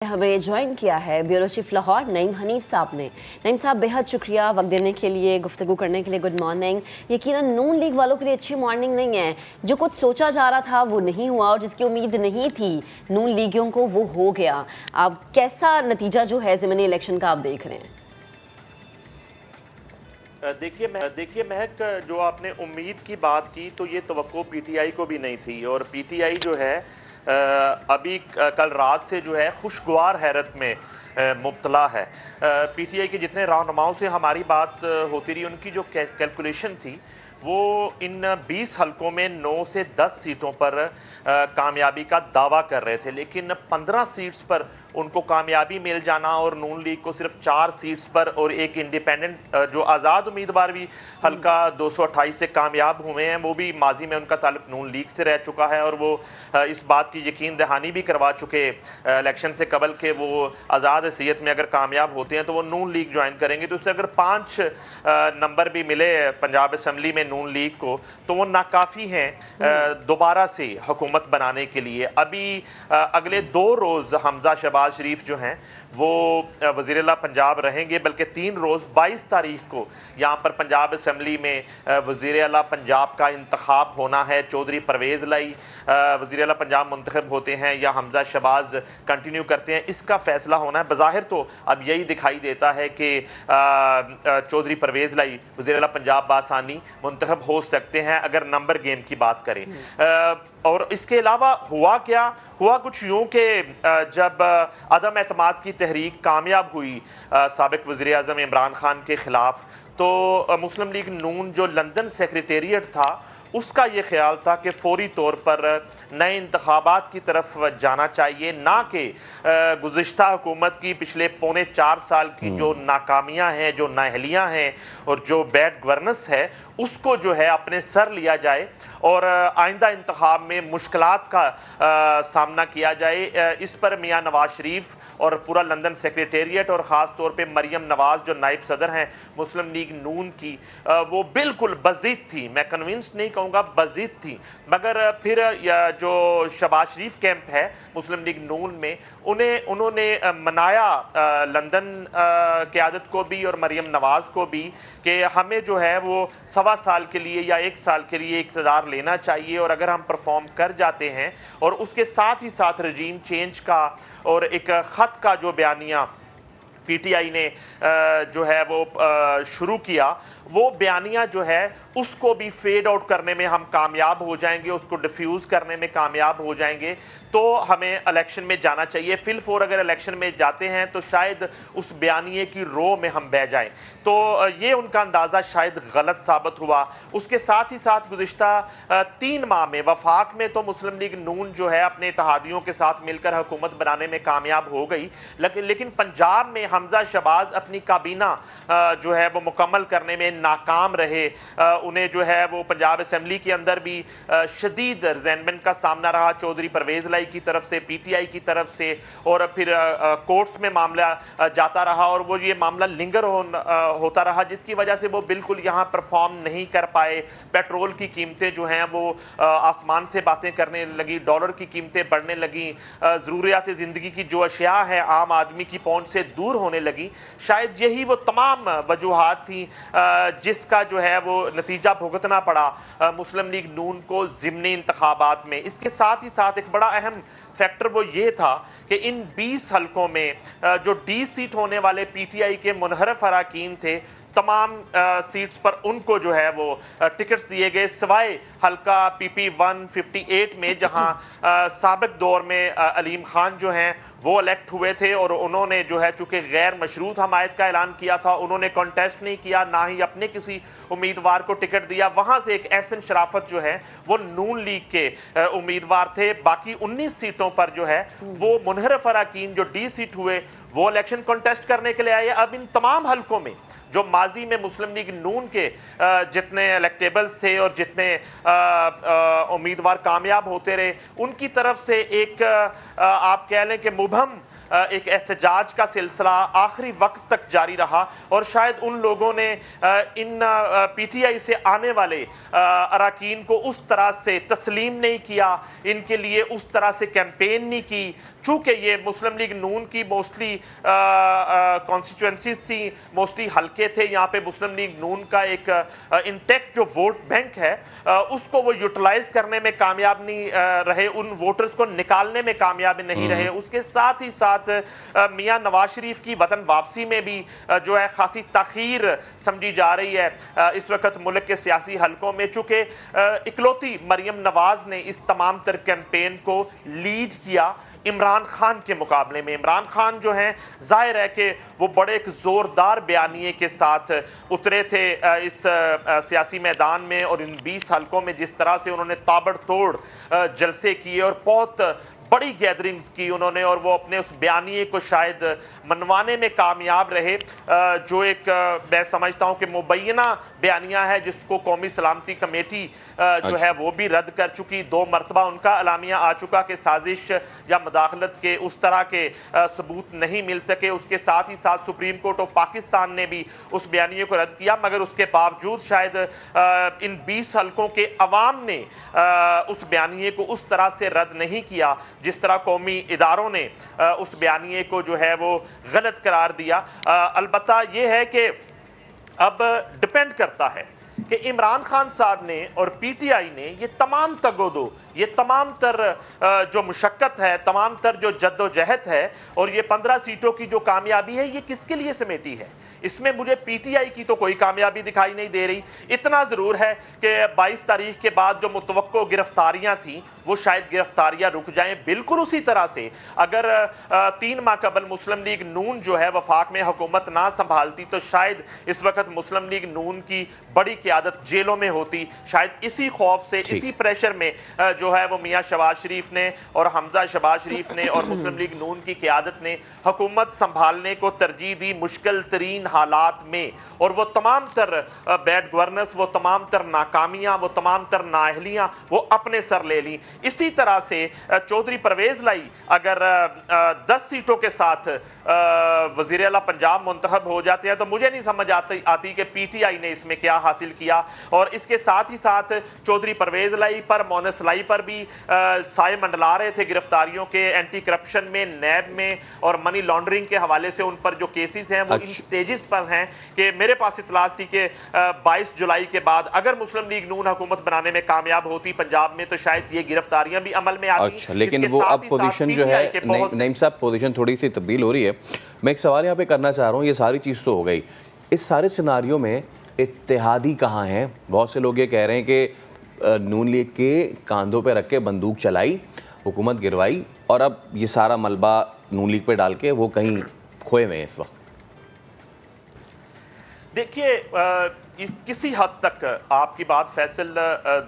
हमें ज्वाइन किया है ब्यूरो चीफ लाहौर नईम हनीफ साहब ने। नईम साहब बेहद शुक्रिया वक्त देने के लिए, गुफ्तगू करने के लिए। Good morning. यकीनन नून लीग वालों के लिए अच्छी मॉर्निंग नहीं है। जो कुछ सोचा जा रहा था वो नहीं हुआ और जिसकी उम्मीद नहीं थी नून लीगियों को वो हो गया। अब कैसा नतीजा जो है ज़मीनी इलेक्शन का आप देख रहे हैं? देखिए महक, जो आपने उम्मीद की बात की तो ये तवक्को पीटीआई को भी नहीं थी और पीटीआई जो है अभी कल रात से जो है खुशगवार हैरत में मुब्तला है। पीटीआई के जितने रहनुमाओं से हमारी बात होती रही, उनकी जो कैलकुलेशन थी वो इन 20 हलकों में 9 से 10 सीटों पर कामयाबी का दावा कर रहे थे, लेकिन 15 सीट्स पर उनको कामयाबी मिल जाना और नून लीग को सिर्फ 4 सीट्स पर और एक इंडिपेंडेंट जो आज़ाद उम्मीदवार भी हल्का 228 से कामयाब हुए हैं, वो भी माजी में उनका ताल्लुक नून लीग से रह चुका है और वो इस बात की यकीन दहानी भी करवा चुके इलेक्शन से कबल के वो आज़ाद हैसियत में अगर कामयाब होते हैं तो वो नून लीग ज्वाइन करेंगे। तो उससे अगर 5 नंबर भी मिले पंजाब असम्बली में नून लीग को तो वो नाकाफ़ी हैं दोबारा से हुकूमत बनाने के लिए। अभी अगले 2 रोज़ हमजा शहबाज शरीफ जो हैं वो वज़ीर-ए-आला पंजाब रहेंगे, बल्कि 3 रोज़ 22 तारीख को यहाँ पर पंजाब असम्बली में वज़ीर-ए-आला पंजाब का इंतखाब होना है। चौधरी परवेज़ लाई वज़ीर-ए-आला पंजाब मुंतखब होते हैं या हमजा शहबाज कंटिन्यू करते हैं, इसका फ़ैसला होना है। बज़ाहिर तो अब यही दिखाई देता है कि चौधरी परवेज़ लाई वज़ीर-ए-आला पंजाब बासानी मुंतखब हो सकते हैं अगर नंबर गेम की बात करें। और इसके अलावा हुआ क्या? हुआ कुछ यूँ कि जब अदम एतमाद की तहरीक कामयाब हुई साबिक वज़ीर आज़म इमरान खान के ख़िलाफ़, तो मुस्लिम लीग नून जो लंदन सेक्रेटेरिएट था उसका ये ख्याल था कि फौरी तौर पर नए इंतखाबात की तरफ जाना चाहिए, ना कि गुज़िश्ता हुकूमत की पिछले पौने 4 साल की जो नाकामियाँ हैं, जो नाअहलियाँ हैं और जो बैड गवर्नेंस है उसको जो है अपने सर लिया जाए और आइंदा इंतखाब में मुश्किलात का सामना किया जाए। इस पर मियाँ नवाज शरीफ और पूरा लंदन सेक्रेटेरिएट और ख़ास तौर पे मरियम नवाज़ जो नायब सदर हैं मुस्लिम लीग नून की, वो बिल्कुल बज़िद थी। मैं कन्विंस नहीं कहूँगा, बज़िद थी। मगर फिर जो शहबाज शरीफ कैंप है मुस्लिम लीग नून में, उन्होंने मनाया लंदन क़यादत को भी और मरियम नवाज़ को भी कि हमें जो है वो 1.25 साल के लिए या 1 साल के लिए इक़्तिदार लेना चाहिए और अगर हम परफॉर्म कर जाते हैं और उसके साथ ही साथ रजीम चेंज का और एक ख़त का जो बयानिया पीटीआई ने जो है वो शुरू किया, वो बयानिया जो है उसको भी फेड आउट करने में हम कामयाब हो जाएंगे, उसको डिफ्यूज़ करने में कामयाब हो जाएंगे, तो हमें इलेक्शन में जाना चाहिए। फिल फोर अगर इलेक्शन में जाते हैं तो शायद उस बयानिए की रो में हम बह जाएं। तो ये उनका अंदाज़ा शायद गलत साबित हुआ। उसके साथ ही साथ गुज़िश्ता 3 माह में वफाक में तो मुस्लिम लीग नून जो है अपने इत्तेहादियों के साथ मिलकर हुकूमत बनाने में कामयाब हो गई, लेकिन पंजाब में हमजा शहबाज अपनी काबीना जो है वो मुकम्मल करने में नाकाम रहे। उन्हें जो है वो पंजाब असम्बली के अंदर भी शदीद रिजेंटमेंट का सामना रहा, चौधरी परवेज़ लाई की तरफ से, पीटीआई की तरफ से, और फिर कोर्ट्स में मामला जाता रहा और वो ये मामला लिंगर होता रहा, जिसकी वजह से वो बिल्कुल यहाँ परफॉर्म नहीं कर पाए। पेट्रोल की कीमतें जो हैं वो आसमान से बातें करने लगी, डॉलर की कीमतें बढ़ने लगी, ज़रूरियात ज़िंदगी की जो अशिया है आम आदमी की पहुँच से दूर होने लगी। शायद यही वो तमाम वजूहात थी जिसका जो है वो नतीजा भुगतना पड़ा मुस्लिम लीग नून को ज़िमनी इंतखाबात में। इसके साथ ही साथ एक बड़ा अहम फैक्टर वो ये था कि इन 20 हलकों में जो डी सीट होने वाले पीटीआई के मुनहरफ अराकीन थे, तमाम सीट्स पर उनको जो है वो टिकट्स दिए गए, सिवाय हल्का पीपी 158 में जहां साबिक दौर में अलीम खान जो हैं वो इलेक्ट हुए थे और उन्होंने जो है चूँकि गैर मशरूत हमायत का ऐलान किया था, उन्होंने कॉन्टेस्ट नहीं किया, ना ही अपने किसी उम्मीदवार को टिकट दिया। वहाँ से एक एहसन शराफत जो है वो नून लीग के उम्मीदवार थे। बाकी 19 सीटों पर जो है वो मुनहरफ अराकीन जो डी सीट हुए वो इलेक्शन कॉन्टेस्ट करने के लिए आए। अब इन तमाम हलकों में जो माजी में मुस्लिम लीग नून के जितने इलेक्टेबल्स थे और जितने उम्मीदवार कामयाब होते रहे, उनकी तरफ से एक आप कह लें कि मुबहम एक एहतजाज का सिलसिला आखिरी वक्त तक जारी रहा और शायद उन लोगों ने इन पीटीआई से आने वाले अराकीन को उस तरह से तस्लीम नहीं किया, इनके लिए उस तरह से कैंपेन नहीं की चूँकि ये मुस्लिम लीग नून की मोस्टली कॉन्स्टिट्यूंसीज थी, मोस्टली हल्के थे, यहाँ पे मुस्लिम लीग नून का एक इंटेक्ट जो वोट बैंक है उसको वो यूटिलाइज करने में कामयाब नहीं रहे, उन वोटर्स को निकालने में कामयाब नहीं रहे। उसके साथ ही साथ मियां नवाज शरीफ की वतन वापसी में भी जो है खासी ताखीर समझी जा रही है इस वक्त मुल्क के सियासी हलकों में, चूँकि इकलौती मरियम नवाज ने इस तमाम तर कैंपेन को लीड किया इमरान खान के मुकाबले में। इमरान खान जो हैं जाहिर है कि वो बड़े एक ज़ोरदार बयानिए के साथ उतरे थे इस सियासी मैदान में, और इन 20 हलकों में जिस तरह से उन्होंने ताबड़तोड़ जलसे किए और बहुत बड़ी गैदरिंग्स की उन्होंने, और वो अपने उस बयानिए को शायद मनवाने में कामयाब रहे, जो एक मैं समझता हूँ कि मुबैना बयानिया है जिसको कौमी सलामती कमेटी जो है वो भी रद्द कर चुकी। 2 मरतबा उनका अलामिया आ चुका कि साजिश या मदाखलत के उस तरह के सबूत नहीं मिल सके। उसके साथ ही साथ सुप्रीम कोर्ट ऑफ पाकिस्तान ने भी उस बयानिए को रद्द किया, मगर उसके बावजूद शायद इन 20 हलकों के अवाम ने उस बयानिए को उस तरह से रद्द नहीं किया जिस तरह कौमी इदारों ने उस बयानिए को जो है वो गलत करार दिया। अलबत्ता ये है कि अब डिपेंड करता है कि इमरान खान साहब ने और पीटीआई ने ये तमाम तगोदो, ये तमाम तर जो मुशक्कत है, तमाम तर जो जद्दोजहद है और ये 15 सीटों की जो कामयाबी है, ये किसके लिए समेटी है। इसमें मुझे पीटीआई की तो कोई कामयाबी दिखाई नहीं दे रही। इतना ज़रूर है कि 22 तारीख के बाद जो मुतवक्को गिरफ्तारियां थी वो शायद गिरफ्तारियां रुक जाएं। बिल्कुल उसी तरह से अगर 3 माह कबल मुस्लिम लीग नून जो है वफाक में हुकूमत ना संभालती तो शायद इस वक्त मुस्लिम लीग नून की बड़ी क़यादत जेलों में होती। शायद इसी खौफ से, इसी प्रेशर में जो है वो मियाँ शहबाज शरीफ ने और हमजा शहबाज शरीफ ने और मुस्लिम लीग नून की क़यादत ने हुकूमत संभालने को तरजीह दी मुश्किल तरीन हालात में। और वो तमाम तर बैड गवर्नेंस, वो तमाम तर नाकामियां, वो तमाम तर नाअहलियां वो अपने सर ले ली। इसी तरह से चौधरी परवेज लाई अगर 10 सीटों के साथ वज़ीर आला पंजाब मुंतखब हो जाते हैं तो मुझे नहीं समझ आती कि पीटीआई ने इसमें क्या हासिल किया। और इसके साथ ही साथ चौधरी परवेज लाई पर, मोनस लाई पर भी साए मंडला रहे थे गिरफ्तारियों के, एंटी करप्शन में, नैब में और मनी लॉन्ड्रिंग के हवाले से उन पर जो केसेस हैं वो इन स्टेजेस पर हैं कि मेरे पास इतलात थी कि 22 जुलाई के बाद अगर मुस्लिम लीग नून हुकूमत बनाने में कामयाब होती पंजाब में तो शायद ये गिरफ्तारियां भी अमल में आती। अच्छा, लेकिन वो अब पोजीशन जो है नईम साहब, पोजीशन थोड़ी सी तब्दील हो रही है। मैं एक सवाल यहाँ पे करना चाह रहा हूँ, ये सारी चीज़ तो हो गई, इस सारे सिनारियों में इत्तेहादी कहाँ हैं? बहुत से लोग ये कह रहे हैं कि नून लीग के कांधों पे रख के बंदूक चलाई, हुकूमत गिरवाई और अब ये सारा मलबा नून लीग पे डाल के वो कहीं खोए हुए हैं इस वक्त। देखिए, किसी हद तक आपकी बात फैसल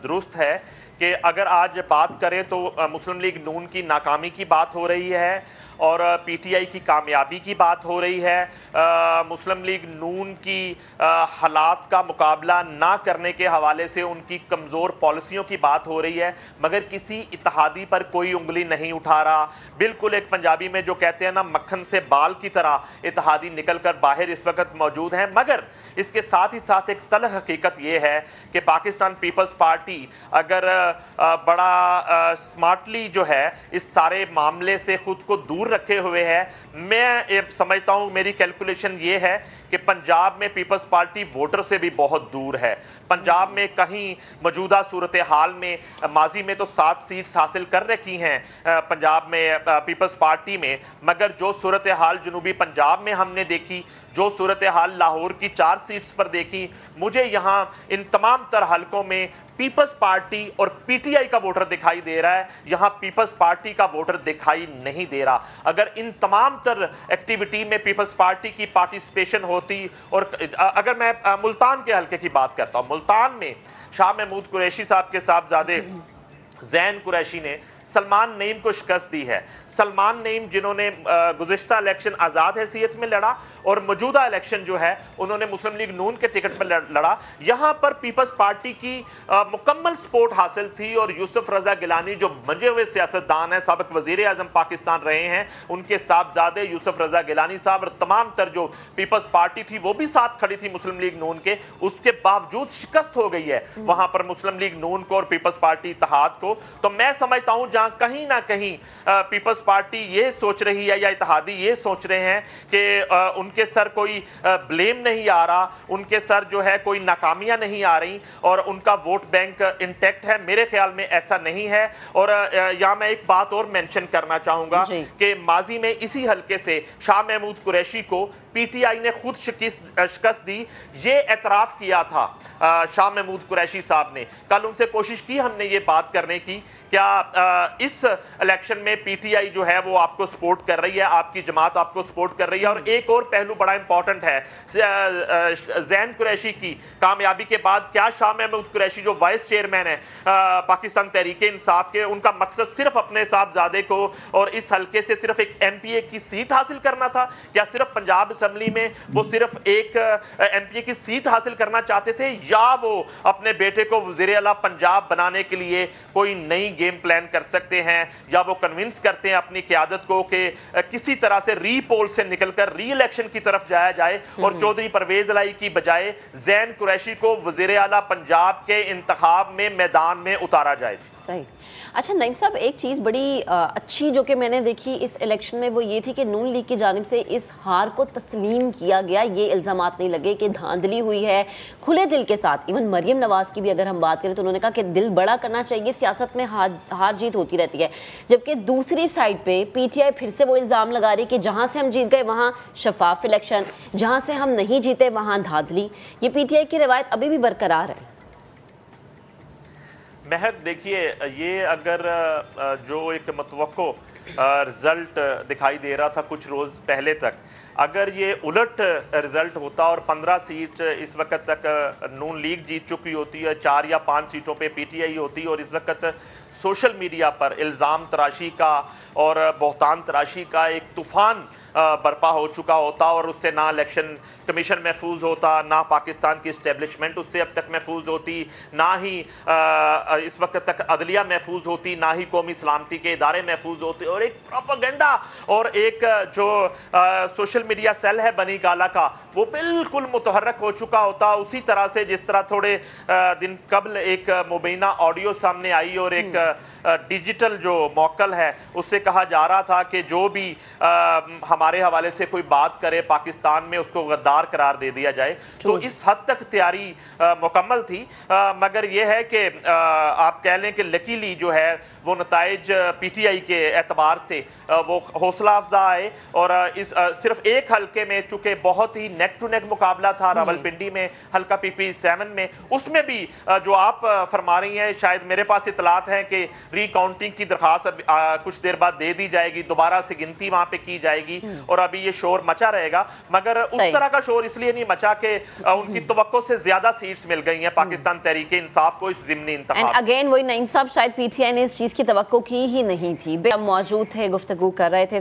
दुरुस्त है कि अगर आज बात करें तो मुस्लिम लीग नून की नाकामी की बात हो रही है और पीटीआई की कामयाबी की बात हो रही है। मुस्लिम लीग नून की हालात का मुकाबला ना करने के हवाले से उनकी कमज़ोर पॉलिसियों की बात हो रही है, मगर किसी इत्तेहादी पर कोई उंगली नहीं उठा रहा। बिल्कुल एक पंजाबी में जो कहते हैं ना, मक्खन से बाल की तरह इत्तेहादी निकल कर बाहर इस वक्त मौजूद हैं। मगर इसके साथ ही साथ एक तल्ख हकीकत ये है कि पाकिस्तान पीपल्स पार्टी अगर बड़ा स्मार्टली जो है इस सारे मामले से खुद को दूर रखे हुए है, मैं समझता हूं, मेरी कैलकुलेशन ये है कि पंजाब में पीपल्स पार्टी वोटर से भी बहुत दूर है। पंजाब में कहीं मौजूदा सूरत हाल में माजी में तो 7 सीट्स हासिल कर रखी हैं पंजाब में पीपल्स पार्टी में, मगर जो सूरत हाल जनूबी पंजाब में हमने देखी, जो सूरत हाल लाहौर की 4 सीट्स पर देखी, मुझे यहाँ इन तमाम तर हलकों में पीपल्स पार्टी और पीटीआई का वोटर दिखाई दे रहा है, यहाँ पीपल्स पार्टी का वोटर दिखाई नहीं दे रहा। अगर इन तमाम तर एक्टिविटी में पीपल्स पार्टी की पार्टिसिपेशन होती, और अगर मैं मुल्तान के हलके की बात करता हूँ, मुल्तान में शाह महमूद कुरैशी साहब के साहबजादे ज़ैन कुरैशी ने सलमान नईम को शिकस्त दी है। सलमान नईम जिन्होंने गुज़िश्ता इलेक्शन आज़ाद हैसियत में लड़ा और मौजूदा इलेक्शन जो है उन्होंने मुस्लिम लीग नून के टिकट पर लड़ा, यहाँ पर पीपल्स पार्टी की मुकम्मल सपोर्ट हासिल थी। और यूसुफ रज़ा गिलानी जो मंजे हुए सियासतदान हैं, साबिक़ वज़ीर आज़म पाकिस्तान रहे हैं, उनके साहबजादे यूसुफ रज़ा गिलानी साहब और तमाम तर जो पीपल्स पार्टी थी वो भी साथ खड़ी थी मुस्लिम लीग नून के। उसके बावजूद शिकस्त हो गई है वहाँ पर मुस्लिम लीग नून को और पीपल्स पार्टी इत्तेहाद को। तो मैं समझता हूँ जहां कहीं ना कहीं पीपल्स पार्टी ये सोच रही है या इत्तेहादी ये सोच रहे हैं कि उनके सर कोई ब्लेम नहीं आ रहा, उनके सर जो है कोई नाकामियां नहीं आ रही और उनका वोट बैंक इंटैक्ट है, मेरे ख्याल में ऐसा नहीं है। और यहाँ मैं एक बात और मेंशन करना चाहूंगा कि माजी में इसी हल्के से शाह महमूद कुरैशी को पीटीआई ने खुद शिकस्त दी, ये एतराफ किया था शाह महमूद कुरैशी साहब ने। कल उनसे कोशिश की हमने ये बात करने की, क्या इस इलेक्शन में पीटीआई जो है वो आपको सपोर्ट कर रही है, आपकी जमात आपको सपोर्ट कर रही है। और एक और पहलू बड़ा इंपॉर्टेंट है, ज़ैन कुरैशी की कामयाबी के बाद क्या शाह महमूद कुरैशी जो वाइस चेयरमैन है पाकिस्तान तहरीक इंसाफ के, उनका मकसद सिर्फ अपने साहबजादे को और इस हल्के से सिर्फ एक एमपीए की सीट हासिल करना था, या सिर्फ पंजाब असेंबली में वो सिर्फ एक एमपीए की सीट हासिल करना चाहते थे, या वो अपने बेटे को वज़ीर आला पंजाब बनाने के लिए कोई नई गेम प्लान कर सकते हैं, या वो कन्विंस करते हैं अपनी क़यादत को कि किसी तरह से रीपोल से निकलकर री इलेक्शन की तरफ जाया जाए और चौधरी परवेज इलाही की बजाय ज़ैन कुरैशी को वज़ीर आला पंजाब के इंतखाब में मैदान में उतारा जाए। सही। अच्छा नईम साहब, एक चीज़ बड़ी अच्छी जो कि मैंने देखी इस इलेक्शन में वो ये थी कि नून लीग की जानिब से इस हार को तस्लीम किया गया, ये इल्ज़ामात नहीं लगे कि धांधली हुई है, खुले दिल के साथ। इवन मरियम नवाज़ की भी अगर हम बात करें तो उन्होंने कहा कि दिल बड़ा करना चाहिए, सियासत में हार जीत होती रहती है। जबकि दूसरी साइड पे पीटीआई फिर से वो इल्ज़ाम लगा रही कि जहाँ से हम जीत गए वहाँ शफाफ इलेक्शन, जहाँ से हम नहीं जीते वहाँ धांधली। ये पीटीआई की रवायत अभी भी बरकरार है। महक देखिए, ये अगर जो एक मतवक्को रिजल्ट दिखाई दे रहा था कुछ रोज़ पहले तक, अगर ये उलट रिजल्ट होता और 15 सीट इस वक्त तक नून लीग जीत चुकी होती है, 4 या 5 सीटों पे पीटीआई होती, और इस वक्त सोशल मीडिया पर इल्ज़ाम तराशी का और बहतान तराशी का एक तूफ़ान बर्पा हो चुका होता, और उससे ना इलेक्शन कमीशन महफूज होता, ना पाकिस्तान की इस्टेब्लिशमेंट उससे अब तक महफूज होती, ना ही इस वक्त तक अदलिया महफूज होती, ना ही कौमी सलामती के इदारे महफूज होते, और एक प्रोपेगेंडा और एक जो सोशल मीडिया सेल है बनी गाला का वो बिल्कुल मुतहर्रक हो चुका होता। उसी तरह से जिस तरह थोड़े दिन कबल एक मुबैना ऑडियो सामने आई और एक डिजिटल जो मौकल है उससे कहा जा रहा था कि जो भी हमारे हवाले से कोई बात करे पाकिस्तान में उसको गद्दार करार दे दिया जाए। तो इस हद तक तैयारी मुकम्मल थी, मगर यह है कि आप कह लें कि लकीली जो है वो नताइज पीटीआई के एतबार से वो हौसला अफजा आए। और इस सिर्फ एक हल्के में चूंकि बहुत ही नेक टू नेक मुकाबला था रावलपिंडी में, हल्का PP7 में, उसमें भी जो आप फरमा रही हैं, शायद मेरे पास इतलात हैं कि रिकाउंटिंग की दरख्वास्त कुछ देर बाद दे दी जाएगी, दोबारा से गिनती वहां पे की जाएगी, और अभी ये शोर मचा रहेगा। मगर उस तरह का शोर इसलिए नहीं मचा कि उनकी तवक्को से ज्यादा सीट्स मिल गई हैं पाकिस्तान तहरीक इंसाफ को इस ज़िमनी इंतखाब। अगेन वही नईम साहब, शायद पीटीआई ने इस चीज की तवक्को की ही नहीं थी। मौजूद थे, गुफ्तगू कर रहे थे।